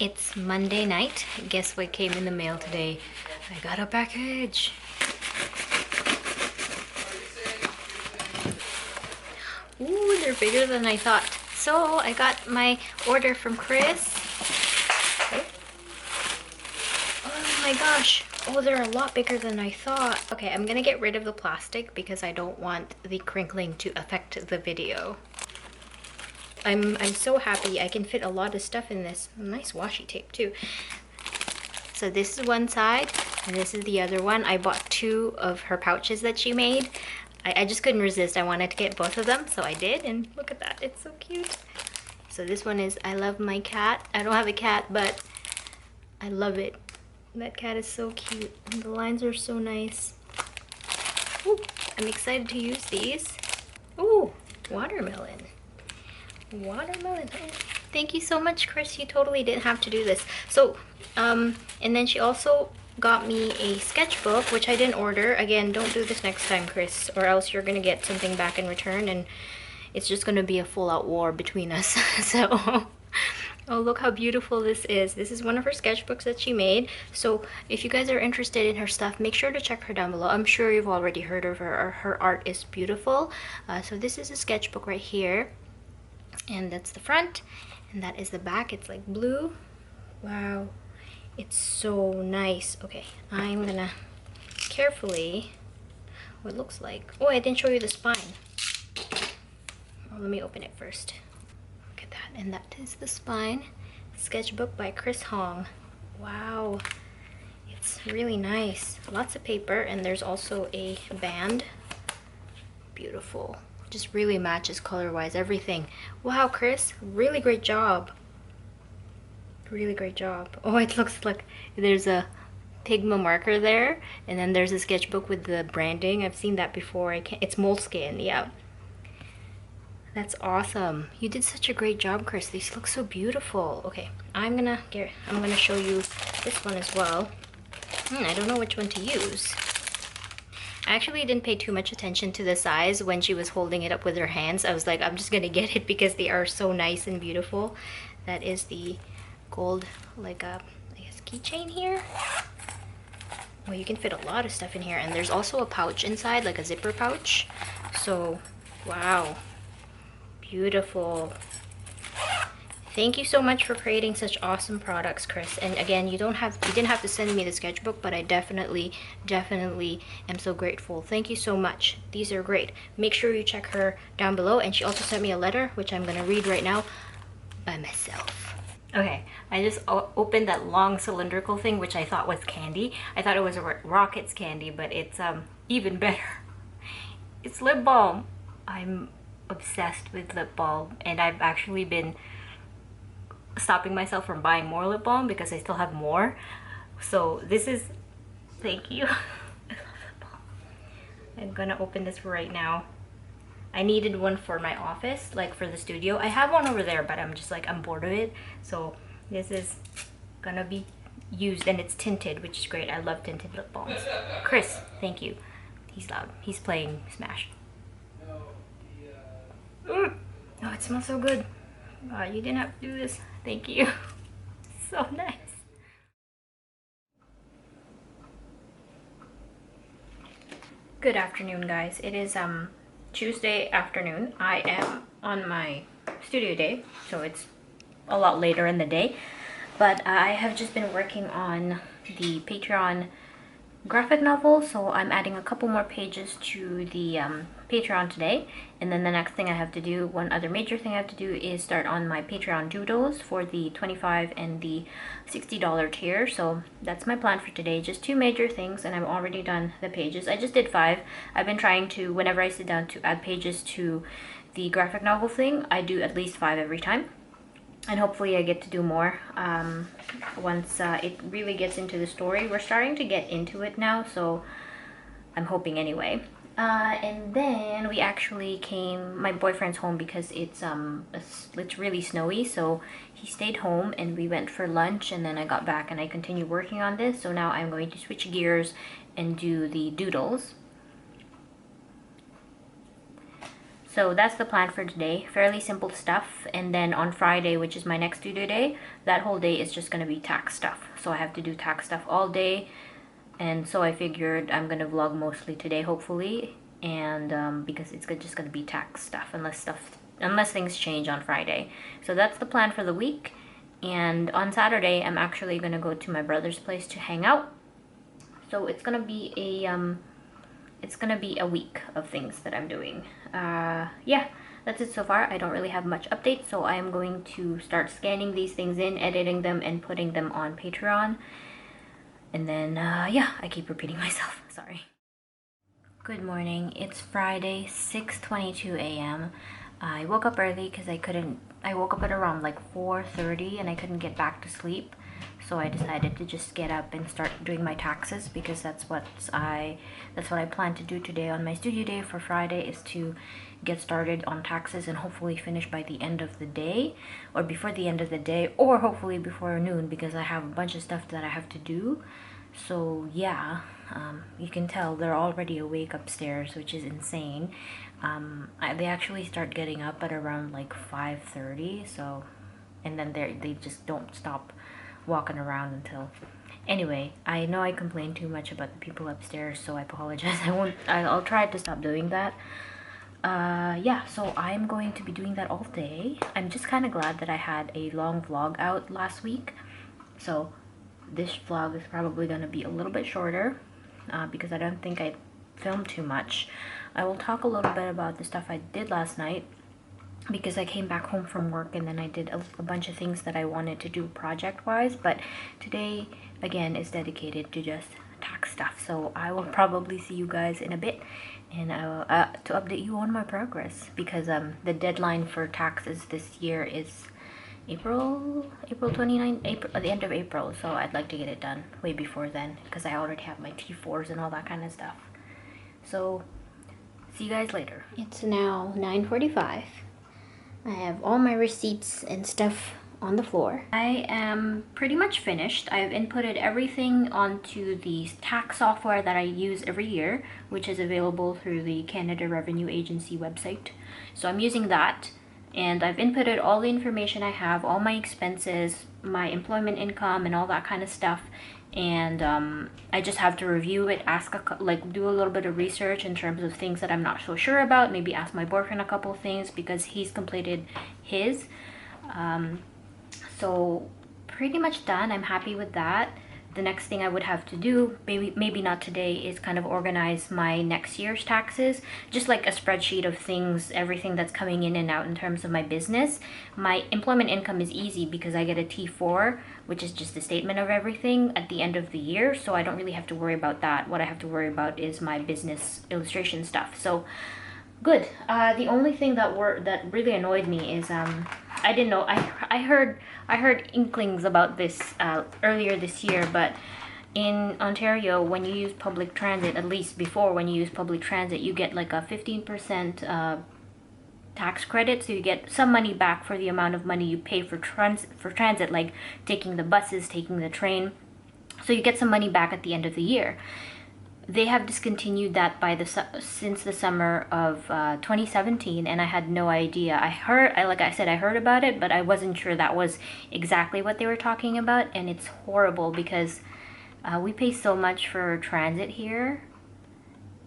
It's Monday night. Guess what came in the mail today? I got a package. Ooh, they're bigger than I thought. So I got my order from Chris. Oh my gosh. Oh, they're a lot bigger than I thought. Okay, I'm gonna get rid of the plastic because I don't want the crinkling to affect the video. I'm so happy. I can fit a lot of stuff in this. Nice washi tape too. So this is one side and this is the other one. I bought 2 of her pouches that she made. I just couldn't resist. I wanted to get both of them, so I did, and look at that. It's so cute. So this one is I love my cat. I don't have a cat, but I love it. That cat is so cute. And the lines are so nice. Ooh, I'm excited to use these. Ooh, watermelon. Watermelon. Oh, thank you so much, Chris. You totally didn't have to do this. So, and then she also got me a sketchbook, which I didn't order. Again, don't do this next time, Chris, or else you're gonna get something back in return and it's just gonna be a full-out war between us. So, oh, look how beautiful this is. This is one of her sketchbooks that she made. So if you guys are interested in her stuff, make sure to check her down below. I'm sure you've already heard of her. Her art is beautiful. So this is a sketchbook right here. And that's the front. And that is the back. It's like blue. Wow. It's so nice. Okay, I'm gonna carefully, what it looks like. Oh, I didn't show you the spine. Oh, let me open it first. Look at that. And that is the spine. Sketchbook by Chris Hong. Wow. It's really nice. Lots of paper, and there's also a band. Beautiful. Just really matches color-wise, everything. Wow, Chris, really great job. Really great job. Oh, it looks like there's a Pigma marker there, and then there's a sketchbook with the branding. I've seen that before. It's moleskin. Yeah, that's awesome. You did such a great job, Chris. These look so beautiful. Okay, I'm gonna show you this one as well. I don't know which one to use. I actually didn't pay too much attention to the size when she was holding it up with her hands. I was like, I'm just gonna get it because they are so nice and beautiful. That is the gold, like a, I guess, keychain here. Well, you can fit a lot of stuff in here, and there's also a pouch inside, like a zipper pouch. So, wow, beautiful. Thank you so much for creating such awesome products, Chris. And again, you didn't have to send me the sketchbook, but I definitely am so grateful. Thank you so much. These are great. Make sure you check her down below. And she also sent me a letter, which I'm gonna read right now by myself. Okay, I just opened that long cylindrical thing, which I thought was candy. I thought it was a Rockets candy, but it's even better. It's lip balm. I'm obsessed with lip balm, and I've actually been stopping myself from buying more lip balm because I still have more. So this is, thank you. I love lip balm. I'm gonna open this right now. I needed one for my office, like for the studio. I have one over there, but I'm just like, I'm bored of it. So this is gonna be used, and it's tinted, which is great. I love tinted lip balms. Chris, thank you. He's loud. He's playing Smash. Oh, it smells so good. You didn't have to do this. Thank you. So nice. Good afternoon, guys. It is Tuesday afternoon. I am on my studio day, so it's a lot later in the day, but I have just been working on the Patreon graphic novel, so I'm adding a couple more pages to the Patreon today, and then the next thing I have to do, one other major thing I have to do, is start on my Patreon doodles for the $25 and the $60 tier. So that's my plan for today, just 2 major things, and I've already done the pages. I just did 5. I've been trying to, whenever I sit down to add pages to the graphic novel thing, I do at least 5 every time. And hopefully I get to do more once it really gets into the story. We're starting to get into it now, so I'm hoping anyway. And then we actually came, my boyfriend's home because it's really snowy, so he stayed home and we went for lunch, and then I got back and I continued working on this. So now I'm going to switch gears and do the doodles. So that's the plan for today. Fairly simple stuff. And then on Friday, which is my next due day, that whole day is just gonna be tax stuff. So I have to do tax stuff all day. And so I figured I'm gonna vlog mostly today, hopefully. And because it's just gonna be tax stuff unless things change on Friday. So that's the plan for the week. And on Saturday, I'm actually gonna go to my brother's place to hang out. So it's gonna be a week of things that I'm doing. Yeah, that's it so far. I don't really have much updates, so I am going to start scanning these things in, editing them, and putting them on Patreon. And then, yeah, I keep repeating myself. Sorry. Good morning. It's Friday, 6:22 a.m. I woke up early because I woke up at around like 4:30 and I couldn't get back to sleep. So I decided to just get up and start doing my taxes, because that's what I plan to do today on my studio day for Friday, is to get started on taxes and hopefully finish by the end of the day, or before the end of the day, or hopefully before noon, because I have a bunch of stuff that I have to do. So yeah, you can tell they're already awake upstairs, which is insane. They actually start getting up at around like 5:30, so, and then they just don't stop walking around until. Anyway, I know I complain too much about the people upstairs, so I apologize. I'll try to stop doing that. Yeah, so I'm going to be doing that all day. I'm just kind of glad that I had a long vlog out last week, so this vlog is probably going to be a little bit shorter, because I don't think I filmed too much. I will talk a little bit about the stuff I did last night, because I came back home from work and then I did a bunch of things that I wanted to do project-wise. But today, again, is dedicated to just tax stuff. So I will probably see you guys in a bit, and to update you on my progress, because the deadline for taxes this year is April 29th, at the end of April. So I'd like to get it done way before then, because I already have my T4s and all that kind of stuff. So see you guys later. It's now 9:45. I have all my receipts and stuff on the floor. I am pretty much finished. I've inputted everything onto the tax software that I use every year, which is available through the Canada Revenue Agency website. So I'm using that, and I've inputted all the information I have, all my expenses, my employment income, and all that kind of stuff. And I just have to review it, do a little bit of research in terms of things that I'm not so sure about, maybe ask my boyfriend a couple things because he's completed his. So pretty much done. I'm happy with that. The next thing I would have to do, maybe not today, is kind of organize my next year's taxes, just like a spreadsheet of things, everything that's coming in and out in terms of my business. My employment income is easy because I get a T4, which is just a statement of everything at the end of the year, so I don't really have to worry about that. What I have to worry about is my business illustration stuff. So good. The only thing that really annoyed me is I didn't know. I heard inklings about this earlier this year, but in Ontario, when you use public transit, at least before, when you use public transit, you get like a 15% tax credit, so you get some money back for the amount of money you pay for transit, like taking the buses, taking the train. So you get some money back at the end of the year. They have discontinued that since the summer of 2017, and I had no idea. Like I said, I heard about it, but I wasn't sure that was exactly what they were talking about. And it's horrible because we pay so much for transit here,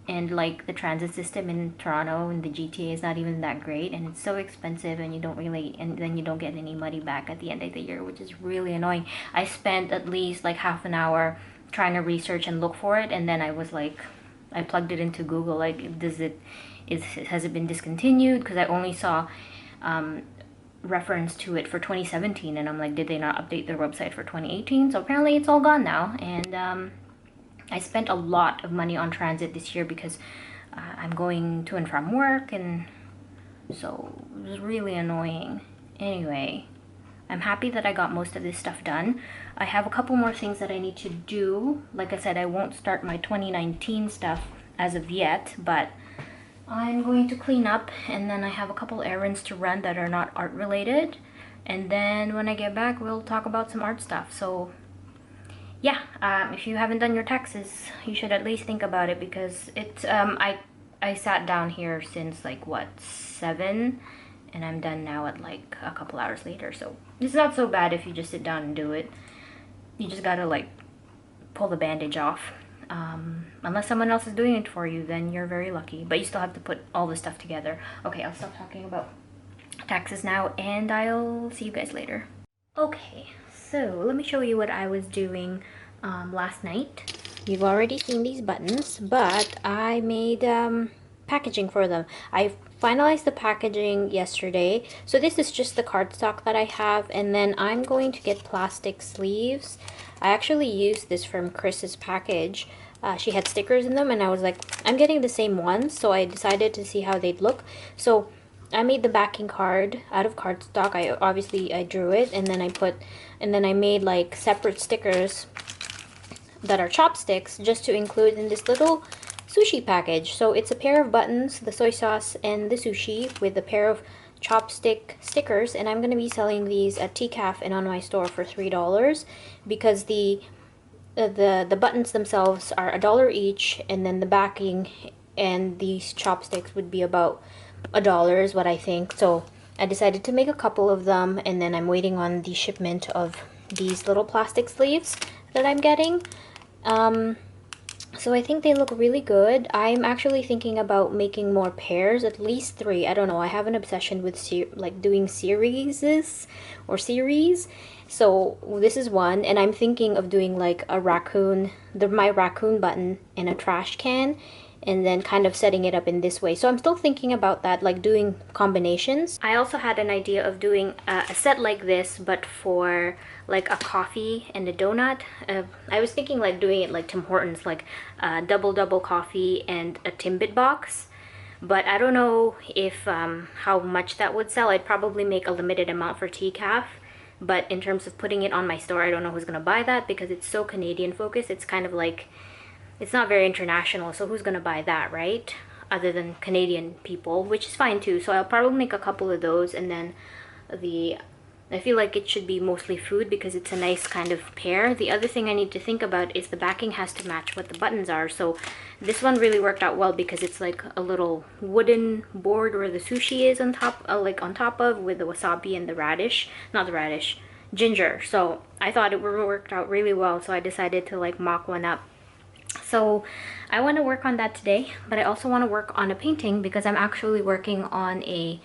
and like the transit system in Toronto and the GTA is not even that great, and it's so expensive, and then you don't get any money back at the end of the year, which is really annoying. I spent at least like half an hour trying to research and look for it, and then I was like, I plugged it into Google, like, has it been discontinued? Because I only saw reference to it for 2017, and I'm like, did they not update their website for 2018? So apparently it's all gone now. And I spent a lot of money on transit this year because I'm going to and from work, and so it was really annoying. Anyway, I'm happy that I got most of this stuff done. I have a couple more things that I need to do. Like I said, I won't start my 2019 stuff as of yet, but I'm going to clean up, and then I have a couple errands to run that are not art related. And then when I get back, we'll talk about some art stuff. So yeah, if you haven't done your taxes, you should at least think about it, because it's I I sat down here since like what, 7, and I'm done now at like a couple hours later. So it's not so bad if you just sit down and do it. You just gotta like pull the bandage off. Unless someone else is doing it for you, then you're very lucky, but you still have to put all the stuff together. Okay, I'll stop talking about taxes now, and I'll see you guys later. Okay, so let me show you what I was doing last night. You've already seen these buttons, but I made packaging for them. I finalized the packaging yesterday. So this is just the cardstock that I have, and then I'm going to get plastic sleeves. I actually used this from Chris's package. She had stickers in them, and I was like, I'm getting the same ones, so I decided to see how they'd look. So I made the backing card out of cardstock. I drew it, and then I made like separate stickers that are chopsticks just to include in this little sushi package. So it's a pair of buttons, the soy sauce, and the sushi with a pair of chopstick stickers, and I'm going to be selling these at TCAF and on my store for $3 because the buttons themselves are $1 each, and then the backing and these chopsticks would be about $1 is what I think. So I decided to make a couple of them, and then I'm waiting on the shipment of these little plastic sleeves that I'm getting. So I think they look really good. I'm actually thinking about making more pairs, at least 3. I don't know, I have an obsession with like doing series. So this is one, and I'm thinking of doing like a raccoon, my raccoon button and a trash can, and then kind of setting it up in this way. So I'm still thinking about that, like doing combinations. I also had an idea of doing a set like this, but for like a coffee and a donut. I was thinking like doing it like Tim Hortons, like a double coffee and a Timbit box. But I don't know if how much that would sell. I'd probably make a limited amount for TCAF. But in terms of putting it on my store, I don't know who's gonna buy that because it's so Canadian focused. It's kind of like, it's not very international, so who's gonna buy that, right? Other than Canadian people, which is fine too. So I'll probably make a couple of those, and then I feel like it should be mostly food because it's a nice kind of pair. The other thing I need to think about is the backing has to match what the buttons are. So this one really worked out well because it's like a little wooden board where the sushi is on top, on top of, with the wasabi and the radish, not the radish, ginger. So I thought it worked out really well, so I decided to like mock one up. So I want to work on that today, but I also want to work on a painting because I'm actually working on a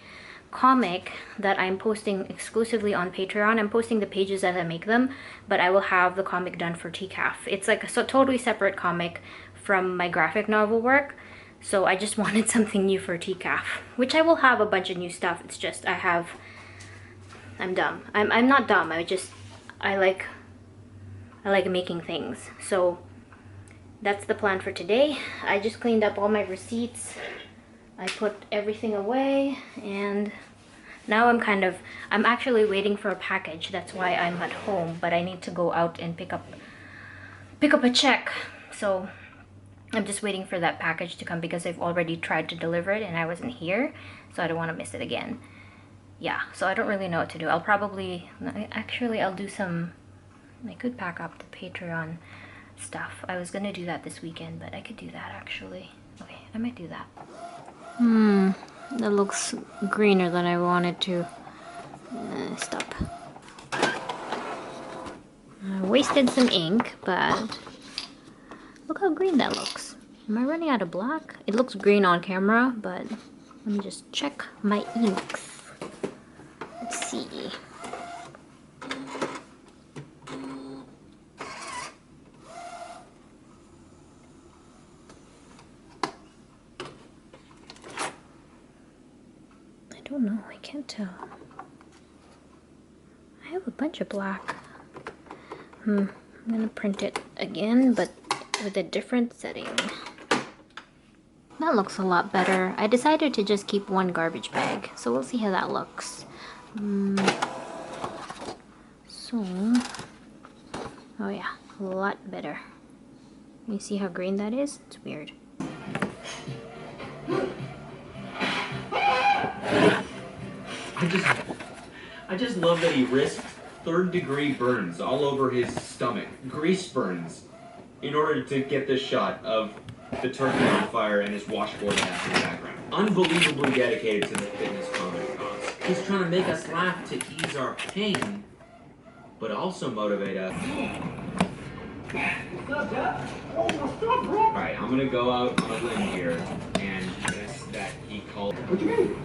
comic that I'm posting exclusively on Patreon. I'm posting the pages as I make them, but I will have the comic done for TCAF. It's like a totally separate comic from my graphic novel work, so I just wanted something new for TCAF, which I will have a bunch of new stuff. It's just I'm dumb. I'm not dumb. I like making things. So that's the plan for today. I just cleaned up all my receipts. I put everything away, and now I'm actually waiting for a package. That's why I'm at home, but I need to go out and pick up a check. So I'm just waiting for that package to come because I've already tried to deliver it and I wasn't here, so I don't want to miss it again. Yeah, so I don't really know what to do. I'll do some, I could pack up the Patreon stuff. I was gonna do that this weekend, but I could do that actually. Okay, I might do that. That looks greener than I wanted to. Stop. I wasted some ink, but look how green that looks. Am I running out of black? It looks green on camera, but let me just check my inks. Let's see. I don't know, I can't tell. I have a bunch of black. I'm gonna print it again, but with a different setting. That looks a lot better. I decided to just keep one garbage bag, so we'll see how that looks. Oh yeah, a lot better. You see how green that is? It's weird. I just love that he risked third-degree burns all over his stomach, grease burns, in order to get this shot of the turkey on fire and his washboard back in the background. Unbelievably dedicated to the fitness comedy cause. He's trying to make us laugh to ease our pain, but also motivate us. Alright, I'm gonna go out on a limb here and guess that he called. What do you mean?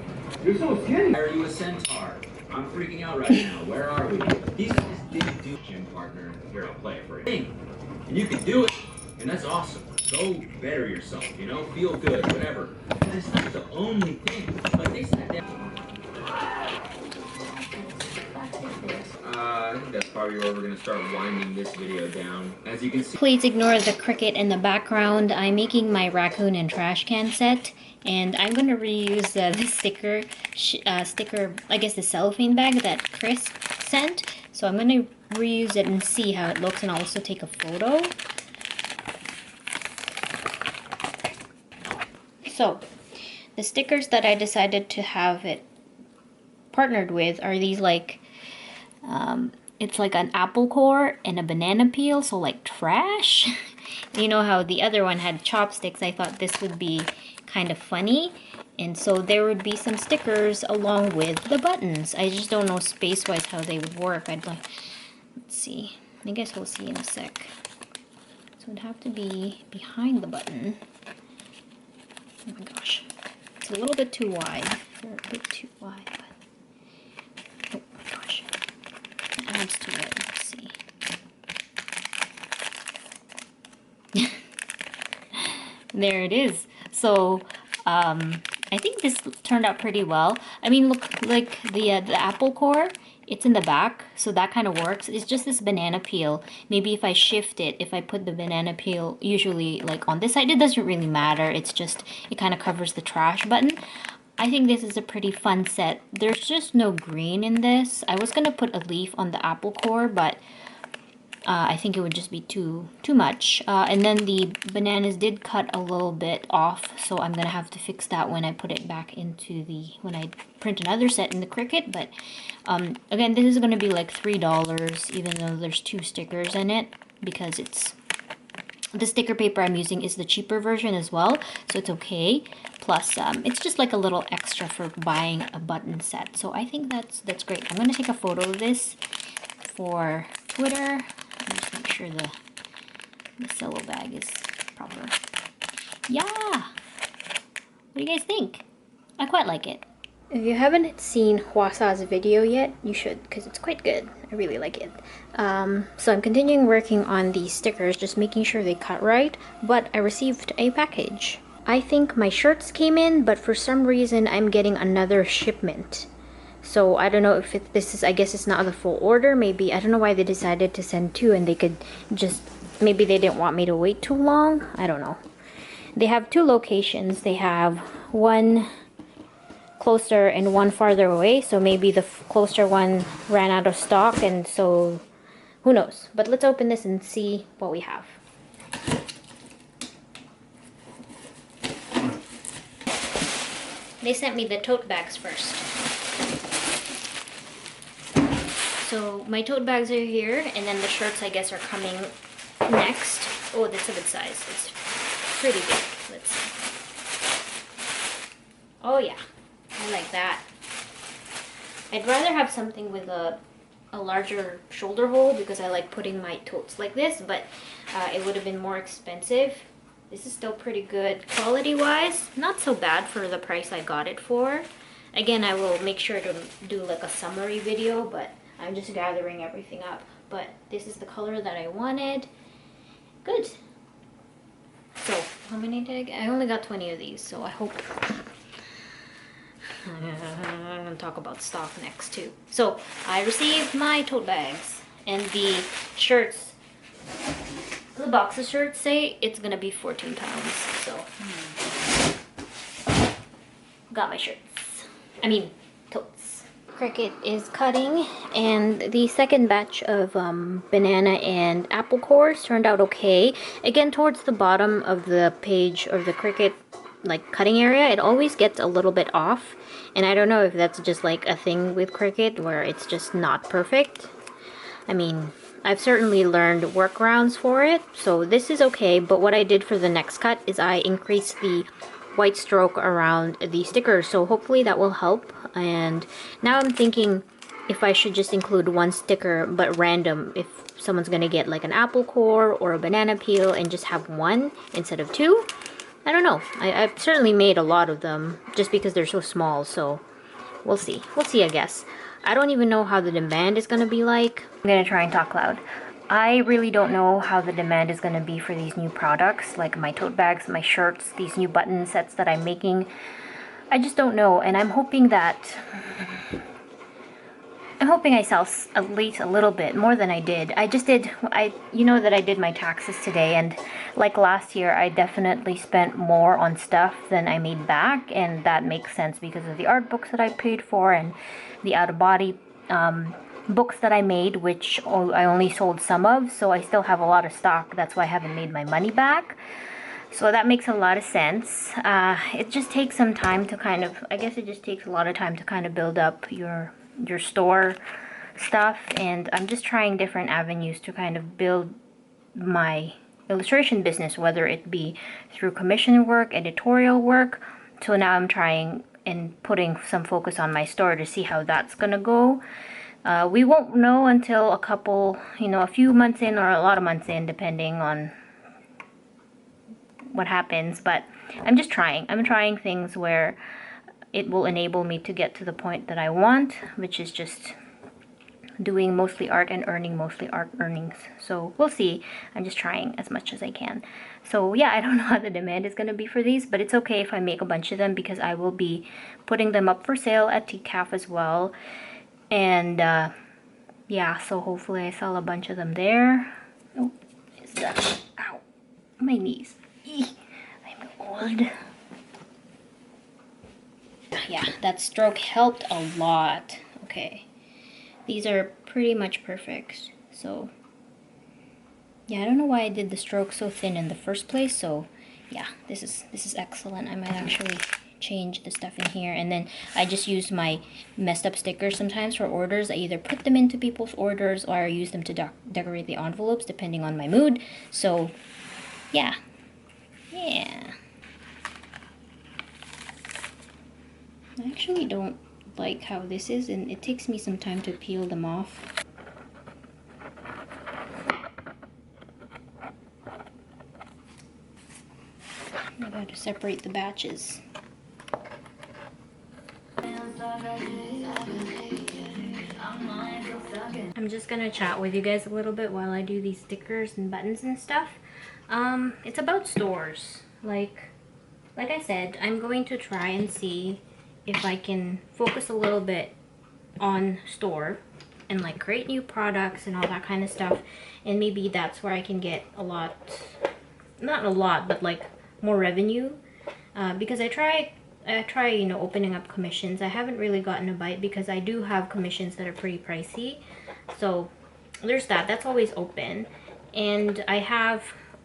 You're so skinny. Why are you a centaur? I'm freaking out right now. Where are we? These guys didn't do gym partner. Here, I'll play it for you. And you can do it, and that's awesome. Go better yourself, you know? Feel good, whatever. But it's not the only thing. Like they said that. I think that's probably where we're gonna start winding this video down. As you can see. Please ignore the Cricut in the background. I'm making my raccoon and trash can set, and I'm gonna reuse the sticker, I guess the cellophane bag that Chris sent. So I'm gonna reuse it and see how it looks, and I'll also take a photo. So the stickers that I decided to have it partnered with are these like it's like an apple core and a banana peel, so like trash. You know how the other one had chopsticks? I thought this would be kind of funny, and so there would be some stickers along with the buttons. I just don't know space-wise how they would work. I'd like, let's see. I guess we'll see in a sec. So it'd have to be behind the button. Oh my gosh, it's a little bit too wide. They're a bit too wide. But... oh my gosh. Adds to it. Let's see. There it is. So I think this turned out pretty well. I mean, look, like the apple core, it's in the back, so that kind of works. It's just this banana peel. Maybe if I shift it, if I put the banana peel usually like on this side, it doesn't really matter. It's just, it kind of covers the trash button. I think this is a pretty fun set. There's just no green in this. I was gonna put a leaf on the apple core, but I think it would just be too much. And then the bananas did cut a little bit off, so I'm gonna have to fix that when I put it back into when I print another set in the Cricut. But again, this is gonna be like $3, even though there's 2 stickers in it, because the sticker paper I'm using is the cheaper version as well, so it's okay. Plus, it's just like a little extra for buying a button set. So I think that's great. I'm gonna take a photo of this for Twitter. Just make sure the cello bag is proper. Yeah! What do you guys think? I quite like it. If you haven't seen Hwasa's video yet, you should, because it's quite good. I really like it. So I'm continuing working on these stickers, just making sure they cut right, but I received a package. I think my shirts came in, but for some reason I'm getting another shipment. So I don't know if this is, I guess it's not the full order. Maybe, I don't know why they decided to send 2 and they could just, maybe they didn't want me to wait too long. I don't know. They have 2 locations. They have one closer and one farther away. So maybe the closer one ran out of stock, and so who knows. But let's open this and see what we have. They sent me the tote bags first. So my tote bags are here, and then the shirts I guess are coming next. Oh, that's a good size. It's pretty big. Let's see. Oh yeah, I like that. I'd rather have something with a larger shoulder hole because I like putting my totes like this, but it would have been more expensive. This is still pretty good quality-wise. Not so bad for the price I got it for. Again, I will make sure to do like a summary video, but I'm just gathering everything up. But this is the color that I wanted. Good. So, how many did I get? I only got 20 of these, so I hope... I'm gonna talk about stock next too. So, I received my tote bags and the shirts. The box of shirts say it's gonna be 14 pounds, so got my shirts. I mean, totes. Cricut is cutting, and the second batch of banana and apple cores turned out okay. Again, towards the bottom of the page or the Cricut like cutting area, it always gets a little bit off, and I don't know if that's just like a thing with Cricut where it's just not perfect. I mean, I've certainly learned workarounds for it, so this is okay. But what I did for the next cut is I increased the white stroke around the stickers, so hopefully that will help. And now I'm thinking if I should just include one sticker, but random, if someone's gonna get like an apple core or a banana peel, and just have one instead of two. I don't know. I've certainly made a lot of them just because they're so small, so we'll see. We'll see, I guess. I don't even know how the demand is gonna be like. I'm gonna try and talk loud. I really don't know how the demand is gonna be for these new products, like my tote bags, my shirts, these new button sets that I'm making. I just don't know, and I'm hoping I sell at least a little bit more than I did. You know that I did my taxes today, and like last year, I definitely spent more on stuff than I made back, and that makes sense because of the art books that I paid for and the out-of-body books that I made, which I only sold some of, so I still have a lot of stock. That's why I haven't made my money back. So that makes a lot of sense. It just takes some time to I guess it just takes a lot of time to kind of build up your store stuff, and I'm just trying different avenues to kind of build my illustration business, whether it be through commission work, editorial work. So now I'm trying and putting some focus on my store to see how that's gonna go. We won't know until a few months in or a lot of months in, depending on what happens. But I'm just trying. I'm trying things where it will enable me to get to the point that I want, which is just doing mostly art and earning mostly art earnings. So we'll see. I'm just trying as much as I can. So yeah, I don't know how the demand is going to be for these, but it's okay if I make a bunch of them because I will be putting them up for sale at TCAF as well. And yeah, so hopefully I sell a bunch of them there. Oh, is that? Ow, my knees. I'm old. Yeah, that stroke helped a lot. Okay, these are pretty much perfect. So yeah, I don't know why I did the stroke so thin in the first place. So yeah, this is excellent. I might actually change the stuff in here, and then I just use my messed up stickers sometimes for orders. I either put them into people's orders or I use them to decorate the envelopes depending on my mood. So yeah. I actually don't like how this is, and it takes me some time to peel them off. I got to separate the batches. I'm just gonna chat with you guys a little bit while I do these stickers and buttons and stuff. It's about stores. Like I said, I'm going to try and see if I can focus a little bit on store and like create new products and all that kind of stuff, and maybe that's where I can get a lot, not a lot, but like more revenue, because I try opening up commissions. I haven't really gotten a bite because I do have commissions that are pretty pricey, so there's that's always open. And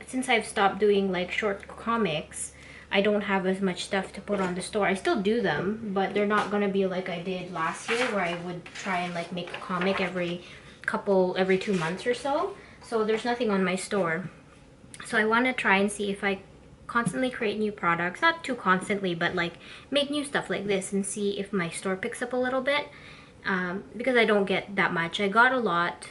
since I've stopped doing like short comics, I don't have as much stuff to put on the store. I still do them, but they're not gonna be like I did last year, where I would try and like make a comic every 2 months or so. So there's nothing on my store. So I want to try and see if I constantly create new products, not too constantly, but like make new stuff like this and see if my store picks up a little bit, because I don't get that much. I got a lot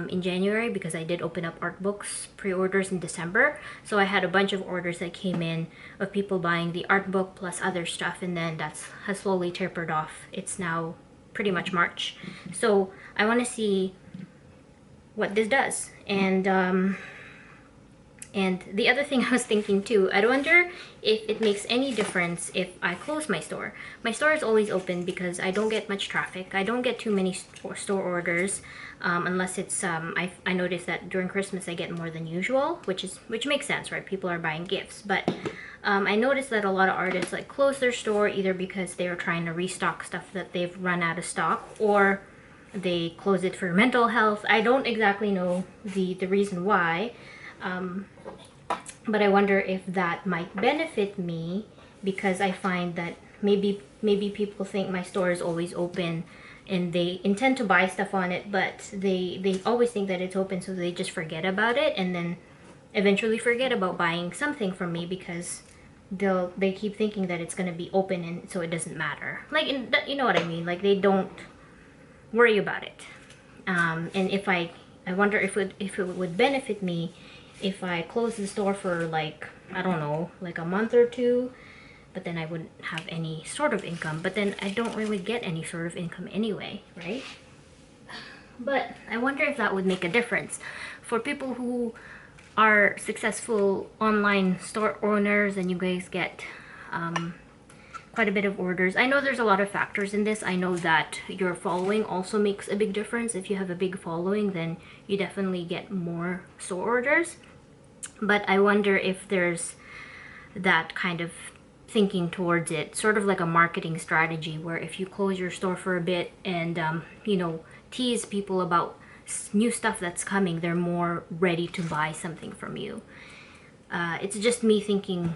in January because I did open up art books pre-orders in December, so I had a bunch of orders that came in of people buying the art book plus other stuff, and then has slowly tapered off. It's now pretty much March, so I want to see what this does. And the other thing I was thinking too, I wonder if it makes any difference if I close my store. My store is always open because I don't get much traffic. I don't get too many store orders, unless it's, I noticed that during Christmas I get more than usual, which makes sense, right? People are buying gifts. But I noticed that a lot of artists like close their store either because they are trying to restock stuff that they've run out of stock, or they close it for mental health. I don't exactly know the reason why. But I wonder if that might benefit me, because I find that maybe people think my store is always open and they intend to buy stuff on it, but they always think that it's open, so they just forget about it and then eventually forget about buying something from me because they keep thinking that it's going to be open, and so it doesn't matter. Like, you know what I mean? Like, they don't worry about it. And if I wonder if it would benefit me if I close the store for, like, I don't know, like a month or two, but then I wouldn't have any sort of income. But then I don't really get any sort of income anyway, right? But I wonder if that would make a difference for people who are successful online store owners and you guys get quite a bit of orders. I know there's a lot of factors in this. I know that your following also makes a big difference. If you have a big following, then you definitely get more store orders. But I wonder if there's that kind of thinking towards it, sort of like a marketing strategy, where if you close your store for a bit and you know, tease people about new stuff that's coming, they're more ready to buy something from you. It's just me thinking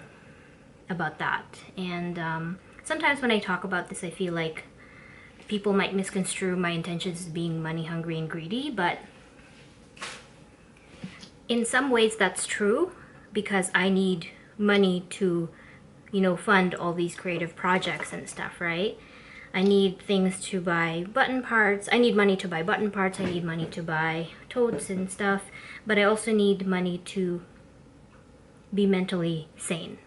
about that. And sometimes when I talk about this, I feel like people might misconstrue my intentions as being money hungry and greedy, but in some ways that's true, because I need money to, you know, fund all these creative projects and stuff, right? I need things to buy button parts. I need money to buy button parts. I need money to buy totes and stuff. But I also need money to be mentally sane.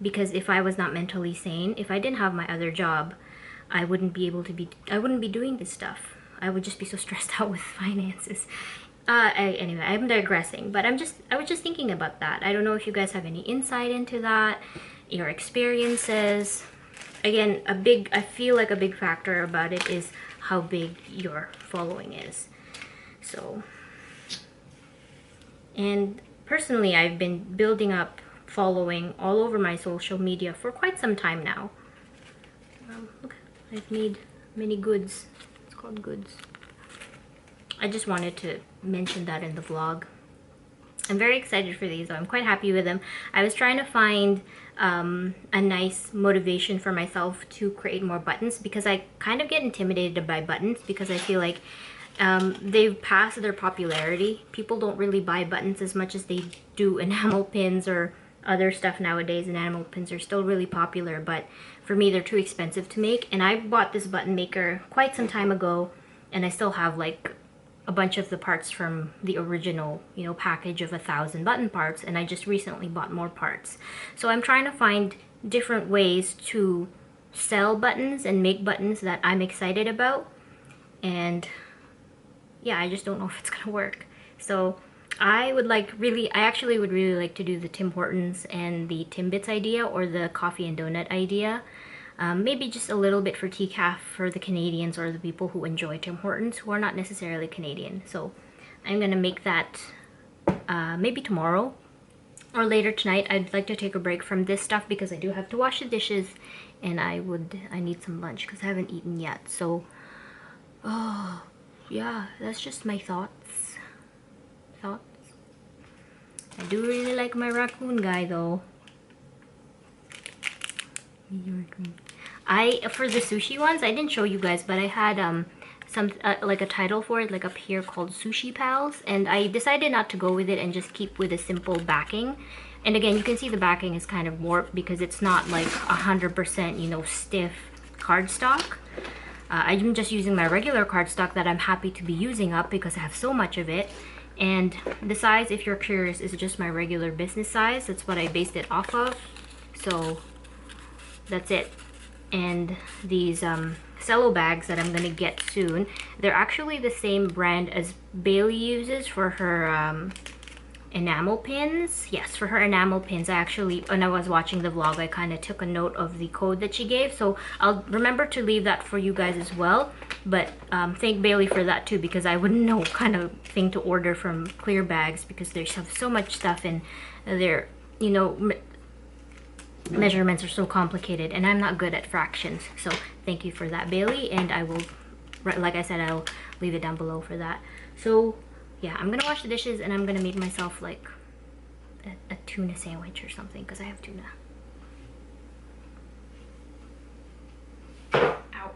Because if I was not mentally sane, if I didn't have my other job, I wouldn't be doing this stuff. I would just be so stressed out with finances. Anyway, I'm digressing, but I was just thinking about that. I don't know if you guys have any insight into that, your experiences. Again, I feel like a big factor about it is how big your following is. So, and personally, I've been building up following all over my social media for quite some time now. Look, I've made many goods. It's called goods. I just wanted to mention that in the vlog. I'm very excited for these though. I'm quite happy with them. I was trying to find a nice motivation for myself to create more buttons, because I kind of get intimidated by buttons because I feel like they've passed their popularity. People don't really buy buttons as much as they do enamel pins or other stuff nowadays. Enamel pins are still really popular, but for me they're too expensive to make. And I bought this button maker quite some time ago, and I still have like a bunch of the parts from the original, you know, package of 1,000 button parts, and I just recently bought more parts. So I'm trying to find different ways to sell buttons and make buttons that I'm excited about, and yeah, I just don't know if it's gonna work. So I actually would really like to do the Tim Hortons and the Timbits idea, or the coffee and donut idea. Maybe just a little bit for TCAF for the Canadians or the people who enjoy Tim Hortons who are not necessarily Canadian. So I'm gonna make that maybe tomorrow or later tonight. I'd like to take a break from this stuff because I do have to wash the dishes, and I need some lunch because I haven't eaten yet. So oh yeah, that's just my thoughts. I do really like my raccoon guy though. For the sushi ones, I didn't show you guys, but I had some like a title for it, like up here, called Sushi Pals, and I decided not to go with it and just keep with a simple backing. And again, you can see the backing is kind of warped because it's not like 100%, you know, stiff cardstock. I'm just using my regular cardstock that I'm happy to be using up because I have so much of it. And the size, if you're curious, is just my regular business size. That's what I based it off of. So that's it. And these cello bags that I'm gonna get soon, they're actually the same brand as Bailey uses for her enamel pins. Yes, for her enamel pins. I actually, when I was watching the vlog, I kind of took a note of the code that she gave, so I'll remember to leave that for you guys as well. But thank Bailey for that too, because I wouldn't know what kind of thing to order from clear bags, because they have so much stuff in there, you know, measurements are so complicated, and I'm not good at fractions. So thank you for that, Bailey, and I will, like I said, I'll leave it down below for that. So yeah, I'm gonna wash the dishes, and I'm gonna make myself like a tuna sandwich or something, because I have tuna. Ow.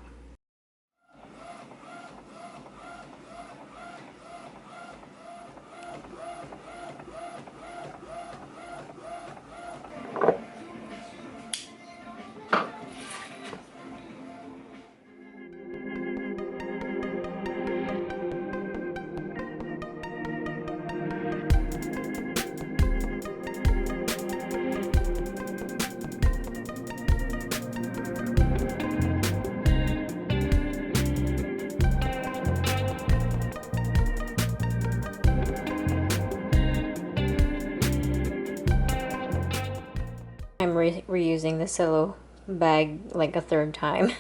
I'm reusing the Solo bag like a third time.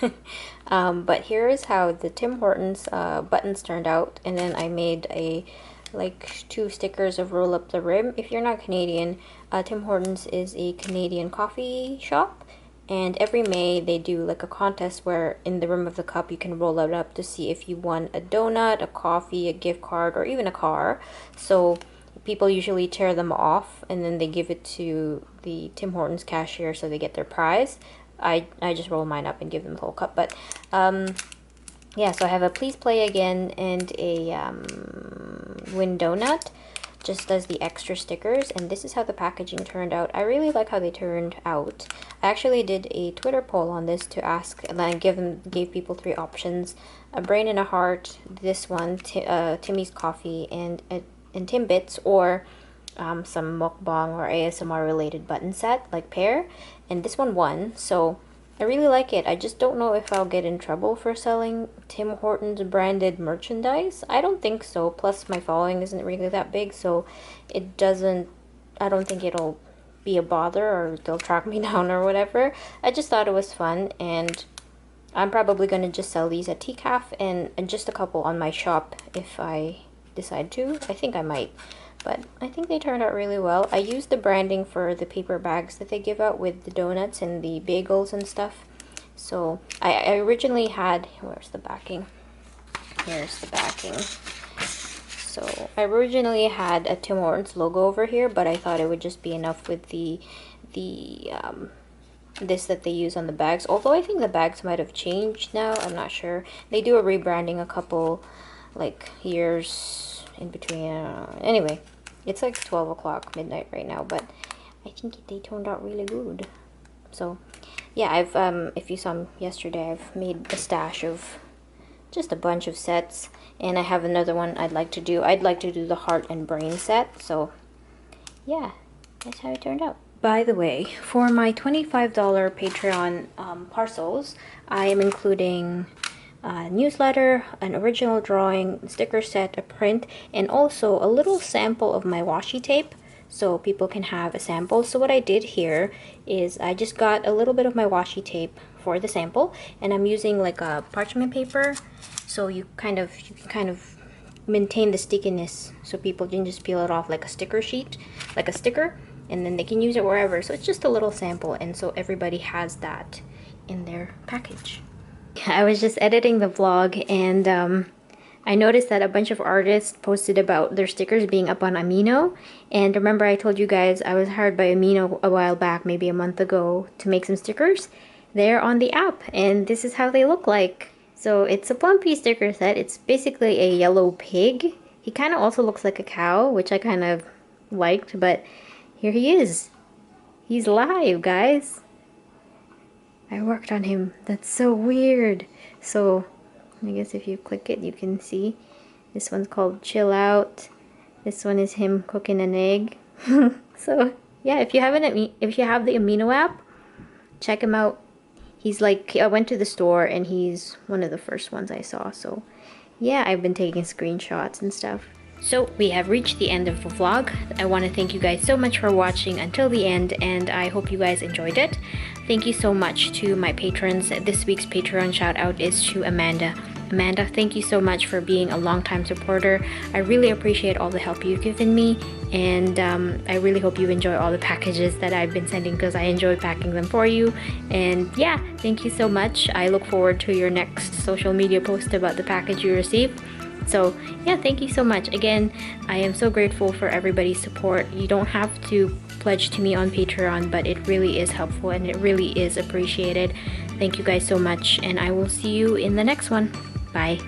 But here is how the Tim Hortons buttons turned out, and then I made a like 2 stickers of roll up the rim. If you're not Canadian, Tim Hortons is a Canadian coffee shop, and every May they do like a contest where in the rim of the cup you can roll it up to see if you won a donut, a coffee, a gift card, or even a car. So people usually tear them off and then they give it to the Tim Hortons cashier so they get their prize. I just roll mine up and give them the whole cup. But yeah, so I have a please play again and a win donut, just as the extra stickers, and this is how the packaging turned out. I really like how they turned out. I actually did a Twitter poll on this to ask, and I gave people 3 options: a brain and a heart, this one, Timmy's coffee, and Timbits, or some mukbang or ASMR related button set like pear, and this one won. So I really like it. I just don't know if I'll get in trouble for selling Tim Hortons branded merchandise. I don't think so. Plus my following isn't really that big, so I don't think it'll be a bother or they'll track me down or whatever. I just thought it was fun, and I'm probably going to just sell these at TCAF and just a couple on my shop if I decide to. I think I might. But I think they turned out really well. I used the branding for the paper bags that they give out with the donuts and the bagels and stuff. So I originally had, where's the backing? Here's the backing. So I originally had a Tim Hortons logo over here, but I thought it would just be enough with the this that they use on the bags. Although I think the bags might have changed now. I'm not sure. They do a rebranding a couple like years in between. Anyway, it's like 12 o'clock midnight right now, but I think they turned out really good. So yeah, I've if you saw me yesterday, I've made a stash of just a bunch of sets, and I have another one I'd like to do. I'd like to do the heart and brain set. So yeah, that's how it turned out. By the way, for my $25 Patreon parcels, I am including a newsletter, an original drawing, sticker set, a print, and also a little sample of my washi tape so people can have a sample. So what I did here is I just got a little bit of my washi tape for the sample, and I'm using like a parchment paper, so you kind of maintain the stickiness so people can just peel it off like a sticker sheet, like a sticker, and then they can use it wherever. So it's just a little sample, and so everybody has that in their package. I was just editing the vlog, and I noticed that a bunch of artists posted about their stickers being up on Amino. And remember I told you guys I was hired by Amino a while back, maybe a month ago, to make some stickers. They're on the app, and this is how they look like. So it's a Plumpy sticker set. It's basically a yellow pig. He kind of also looks like a cow, which I kind of liked, but here he is. He's live, guys. I worked on him. That's so weird. So I guess if you click it, you can see this one's called Chill Out. This one is him cooking an egg. So yeah, if you have the Amino app, check him out. He's like, I went to the store and he's one of the first ones I saw. So yeah, I've been taking screenshots and stuff. So we have reached the end of the vlog. I want to thank you guys so much for watching until the end, and I hope you guys enjoyed it. Thank you so much to my patrons. This week's Patreon shout out is to Amanda. Amanda, thank you so much for being a longtime supporter. I really appreciate all the help you've given me, and I really hope you enjoy all the packages that I've been sending, because I enjoy packing them for you. And yeah, thank you so much. I look forward to your next social media post about the package you receive. So yeah, thank you so much. Again, I am so grateful for everybody's support. You don't have to pledge to me on Patreon, but it really is helpful and it really is appreciated. Thank you guys so much, and I will see you in the next one. Bye.